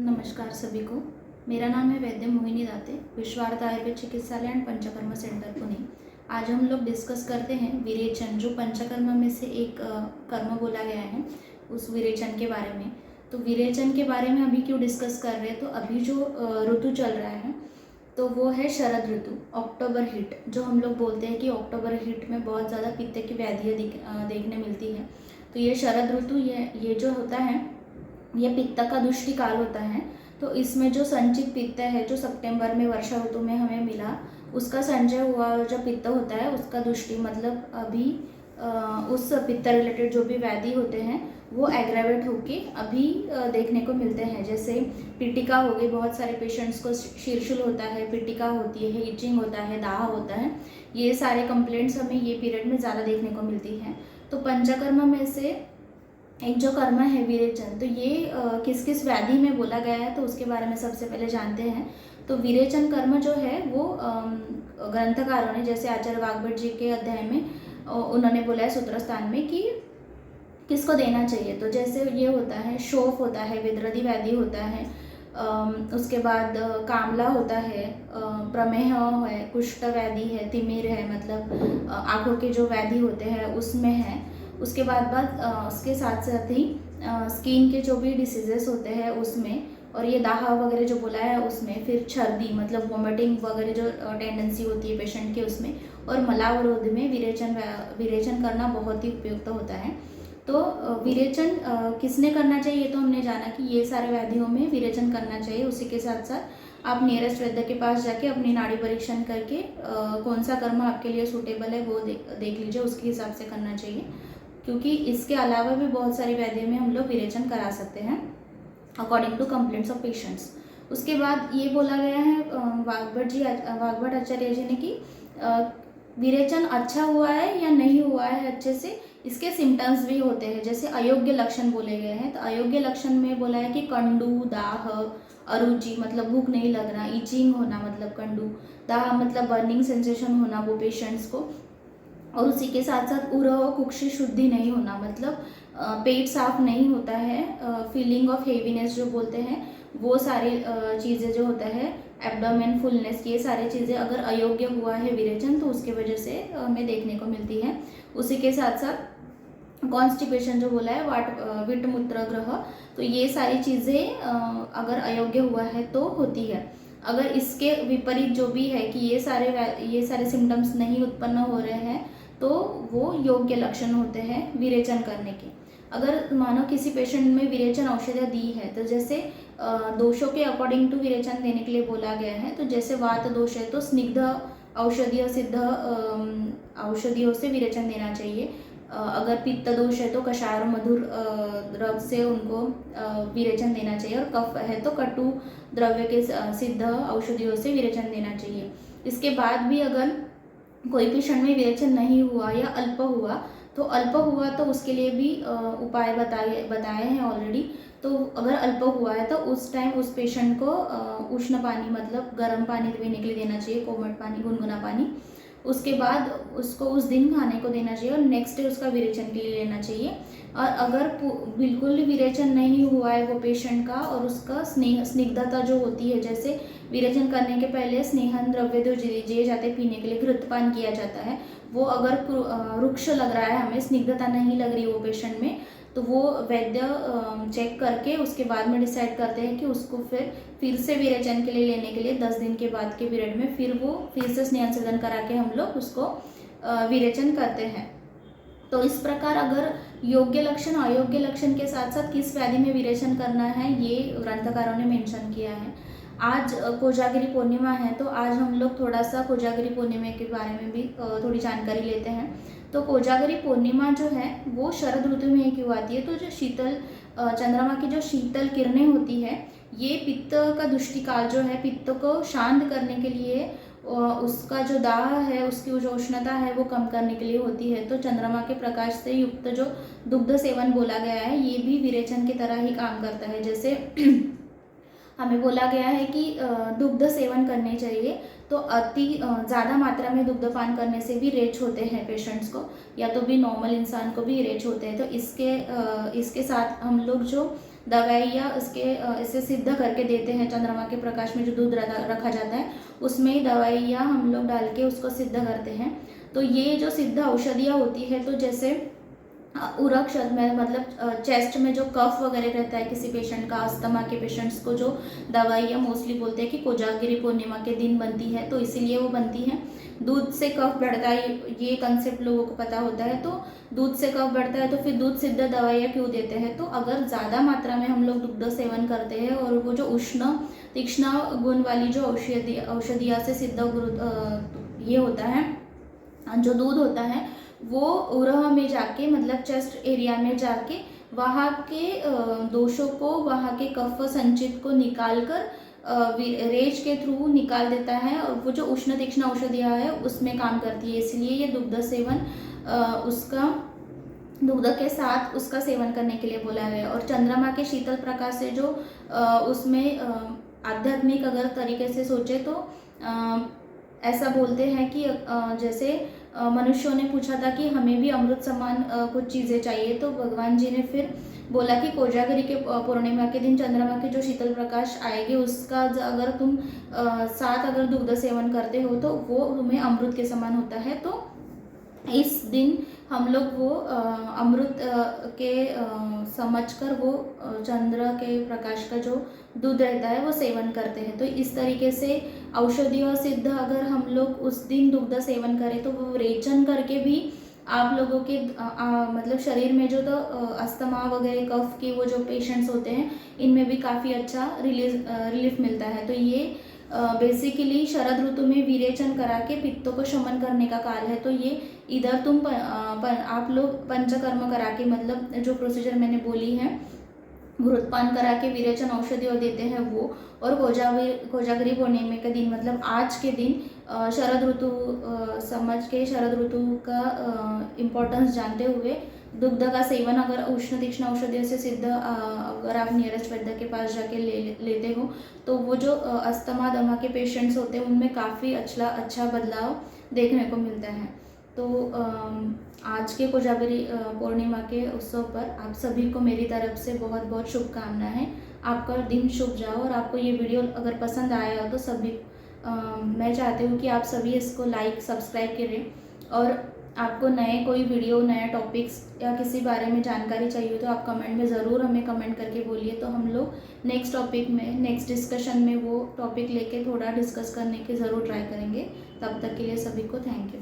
नमस्कार सभी को। मेरा नाम है वैद्य मोहिनी दाते, विश्वार्थ आयुर्वेद चिकित्सालय एंड पंचकर्म सेंटर पुणे। आज हम लोग डिस्कस करते हैं विरेचन, जो पंचकर्म में से एक कर्म बोला गया है, उस विरेचन के बारे में। तो विरेचन के बारे में अभी क्यों डिस्कस कर रहे हैं, तो अभी जो ऋतु चल रहा है तो वो है शरद ऋतु, अक्टूबर हीट, जो हम लोग बोलते हैं कि अक्टूबर हीट में बहुत ज़्यादा पित्त की व्याधियाँ देखने मिलती है। तो ये शरद ऋतु ये जो होता है, ये पित्त का दुष्टि काल होता है। तो इसमें जो संचित पित्त है, जो सितंबर में वर्षा ऋतु में हमें मिला, उसका संचय हुआ जो पित्त होता है, उसका दुष्टि मतलब अभी उस पित्त रिलेटेड जो भी व्याधि होते हैं वो एग्रावेट होके अभी देखने को मिलते हैं। जैसे पिटिका हो गई, बहुत सारे पेशेंट्स को शीर्षुल होता है, पिटिका होती है, इचिंग होता है, दाह होता है। ये सारे कंप्लेंट्स हमें ये पीरियड में ज़्यादा देखने को मिलती हैं। तो पंचकर्म में से एक जो कर्म है विरेचन, तो ये किस किस व्याधि में बोला गया है, तो उसके बारे में सबसे पहले जानते हैं। तो विरेचन कर्म जो है वो ग्रंथकारों ने, जैसे आचार्य वाग्भट जी के अध्याय में उन्होंने बोला है सूत्र स्थान में कि किसको देना चाहिए। तो जैसे ये होता है, शोफ होता है, विद्रदी व्याधि होता है, उसके बाद कामला होता है, प्रमेह है, कुष्ठ व्याधि है, तिमिर है, मतलब आँखों के जो व्याधि होते हैं उसमें है। उसके बाद उसके साथ साथ ही स्किन के जो भी डिसीजेस होते हैं उसमें, और ये दाह वगैरह जो बोला है उसमें, फिर छर्दी मतलब वोमिटिंग वगैरह जो टेंडेंसी होती है पेशेंट के उसमें, और मलावरोध में विरेचन करना बहुत ही उपयुक्त होता है। तो विरेचन किसने करना चाहिए, तो हमने जाना कि ये सारे व्याधियों में विरेचन करना चाहिए। उसी के साथ साथ आप नियरेस्ट वैद्य के पास जाके अपनी नाड़ी परीक्षण करके कौन सा कर्म आपके लिए सूटेबल है वो देख लीजिए, उसके हिसाब से करना चाहिए। क्योंकि इसके अलावा भी बहुत सारी व्याधियों में हम लोग विरेचन करा सकते हैं according to complaints of patients. उसके बाद ये बोला गया है वाग्भट आचार्य जी ने कि विरेचन अच्छा हुआ है या नहीं हुआ है अच्छे से, इसके सिम्टम्स भी होते हैं। जैसे अयोग्य लक्षण बोले गए हैं, तो अयोग्य लक्षण में बोला है कि कंडू, दाह, अरुचि मतलब भूख नहीं लगना, इचिंग होना मतलब कंडू, दाह मतलब बर्निंग सेंसेशन होना वो पेशेंट्स को, और उसी के साथ साथ उरह कुक्षी शुद्धि नहीं होना मतलब पेट साफ नहीं होता है, फीलिंग ऑफ हेवीनेस जो बोलते हैं, वो सारी चीज़ें जो होता है, एब्डोमेन फुलनेस, ये सारी चीज़ें अगर अयोग्य हुआ है विरेचन तो उसके वजह से हमें देखने को मिलती है। उसी के साथ साथ कॉन्स्टिपेशन जो बोला है, विट मूत्र ग्रह, तो ये सारी चीज़ें अगर अयोग्य हुआ है तो होती है। अगर इसके विपरीत जो भी है कि ये सारे सिम्टम्स नहीं उत्पन्न हो रहे हैं, तो वो योग्य लक्षण होते हैं विरेचन करने के। अगर मानो किसी पेशेंट में विरेचन औषधियाँ दी है, तो जैसे दोषों के अकॉर्डिंग टू विरेचन देने के लिए बोला गया है। तो जैसे वात दोष है तो स्निग्ध औषधीय सिद्ध औषधियों से विरेचन देना चाहिए। अगर पित्त दोष है तो कषाय और मधुर द्रव से उनको विरेचन देना चाहिए, और कफ है तो कटु द्रव्य के सिद्ध औषधियों से विरेचन देना चाहिए। इसके बाद भी अगर कोई पेशेंट में विरेचन नहीं हुआ या अल्प हुआ, तो अल्प हुआ तो उसके लिए भी उपाय बताए हैं ऑलरेडी। तो अगर अल्प हुआ है तो उस टाइम उस पेशेंट को उष्ण पानी मतलब गर्म पानी पीने के लिए देना चाहिए, कोमट पानी, गुनगुना पानी। उसके बाद उसको उस दिन खाने को देना चाहिए, और नेक्स्ट डे उसका विरेचन के लिए लेना चाहिए। और अगर बिल्कुल भी विरेचन नहीं हुआ है वो पेशेंट का, और उसका स्निग्धता जो होती है, जैसे विरेचन करने के पहले स्नेहन द्रव्य जो दिए जाते हैं पीने के लिए, घृतपान किया जाता है, वो अगर रुक्ष लग रहा है, हमें स्निग्धता नहीं लग रही वो पेशेंट में, तो वो वैद्य चेक करके उसके बाद में डिसाइड करते हैं कि उसको फिर से विरेचन के लिए लेने के लिए 10 दिन के बाद के पीरियड में फिर से स्नेहन सेवन करा के हम लोग उसको विरेचन करते हैं। तो इस प्रकार अगर योग्य लक्षण अयोग्य लक्षण के साथ साथ किस व्याधि में विरेचन करना है, ये ग्रंथकारों ने मेंशन किया है। आज कोजागिरी पूर्णिमा है, तो आज हम लोग थोड़ा सा कोजागिरी पूर्णिमा के बारे में भी थोड़ी जानकारी लेते हैं। तो कोजागिरी पूर्णिमा जो है वो शरद ऋतु में ही क्यों आती है, तो जो शीतल चंद्रमा की जो शीतल किरणें होती है, ये पित्त का दुष्टिकाल जो है, पित्त को शांत करने के लिए, उसका जो दाह है, उसकी जो उष्णता है वो कम करने के लिए होती है। तो चंद्रमा के प्रकाश से युक्त जो दुग्ध सेवन बोला गया है, ये भी विरेचन की तरह ही काम करता है। जैसे हमें बोला गया है कि दुग्ध सेवन करने चाहिए, तो अति ज़्यादा मात्रा में दुग्ध पान करने से भी रेच होते हैं पेशेंट्स को, या तो भी नॉर्मल इंसान को भी रेच होते हैं। तो इसके साथ हम लोग जो दवाइयाँ इसे सिद्ध करके देते हैं। चंद्रमा के प्रकाश में जो दूध रखा जाता है उसमें ही दवाइयाँ हम लोग डाल के उसको सिद्ध करते हैं। तो ये जो सिद्ध औषधियाँ होती है, तो जैसे उरक में मतलब चेस्ट में जो कफ वगैरह रहता है किसी पेशेंट का, अस्थमा के पेशेंट्स को जो दवाइयाँ मोस्टली बोलते हैं कि कोजागिरी पूर्णिमा के दिन बनती है, तो इसीलिए वो बनती है। दूध से कफ बढ़ता है, ये कंसेप्ट लोगों को पता होता है। तो दूध से कफ बढ़ता है तो फिर दूध सिद्ध दवाइयाँ क्यों देते हैं? तो अगर ज़्यादा मात्रा में हम लोग दुग्ध सेवन करते हैं और वो जो उष्ण तीक्ष्ण गुण वाली जो औषधियाँ से सिद्ध ये होता है, जो दूध होता है, वो उरह में जाके मतलब चेस्ट एरिया में जाके वहाँ के दोषों को, वहाँ के कफ संचित को निकाल कर रेज के थ्रू निकाल देता है, और वो जो उष्ण तीक्ष्ण औषधियाँ है उसमें काम करती है। इसलिए ये दुग्ध सेवन उसका दुग्ध के साथ उसका सेवन करने के लिए बोला है। और चंद्रमा के शीतल प्रकाश से जो उसमें आध्यात्मिक अगर तरीके से सोचे तो ऐसा बोलते हैं कि जैसे मनुष्यों ने पूछा था कि हमें भी अमृत समान कुछ चीज़ें चाहिए, तो भगवान जी ने फिर बोला कि कोजागिरी के पूर्णिमा के दिन चंद्रमा के जो शीतल प्रकाश आएगी उसका अगर तुम साथ अगर दुग्ध सेवन करते हो तो वो तुम्हें अमृत के समान होता है। तो इस दिन हम लोग वो अमृत के समझकर वो चंद्र के प्रकाश का जो दूध रहता है वो सेवन करते हैं। तो इस तरीके से औषधि और सिद्ध अगर हम लोग उस दिन दुग्ध सेवन करें तो वो रेचन करके भी आप लोगों के मतलब शरीर में जो तो अस्थमा वगैरह कफ के वो जो पेशेंट्स होते हैं इनमें भी काफ़ी अच्छा रिलीफ मिलता है। तो ये बेसिकली शरद ऋतु में विरेचन करा के पित्तों को शमन करने का काल है। तो ये इधर तुम आप लोग पंचकर्म करा के मतलब जो प्रोसीजर मैंने बोली है घृतपान करा के विरेचन औषधि और देते हैं वो, और कोजागरी पूर्णिमा के दिन मतलब आज के दिन शरद ऋतु समझ के शरद ऋतु का इम्पोर्टेंस जानते हुए दुग्ध का सेवन अगर उष्ण तीक्ष्ण औषधियों से सिद्ध अगर आप नियरेस्ट वैद्य के पास जाके लेते हो तो वो जो अस्थमा दमा के पेशेंट्स होते हैं उनमें काफ़ी अच्छा बदलाव देखने को मिलता है। तो आज के कोजागरी पूर्णिमा के उत्सव पर आप सभी को मेरी तरफ से बहुत बहुत शुभकामनाएं हैं। आपका दिन शुभ जाओ, और आपको ये वीडियो अगर पसंद आया हो तो सभी मैं चाहती हूँ कि आप सभी इसको लाइक सब्सक्राइब करें, और आपको नए कोई वीडियो नया टॉपिक्स या किसी बारे में जानकारी चाहिए तो आप कमेंट में ज़रूर हमें कमेंट करके बोलिए। तो हम लोग नेक्स्ट टॉपिक में नेक्स्ट डिस्कशन में वो टॉपिक लेके थोड़ा डिस्कस करने की ज़रूर ट्राई करेंगे। तब तक के लिए सभी को थैंक यू।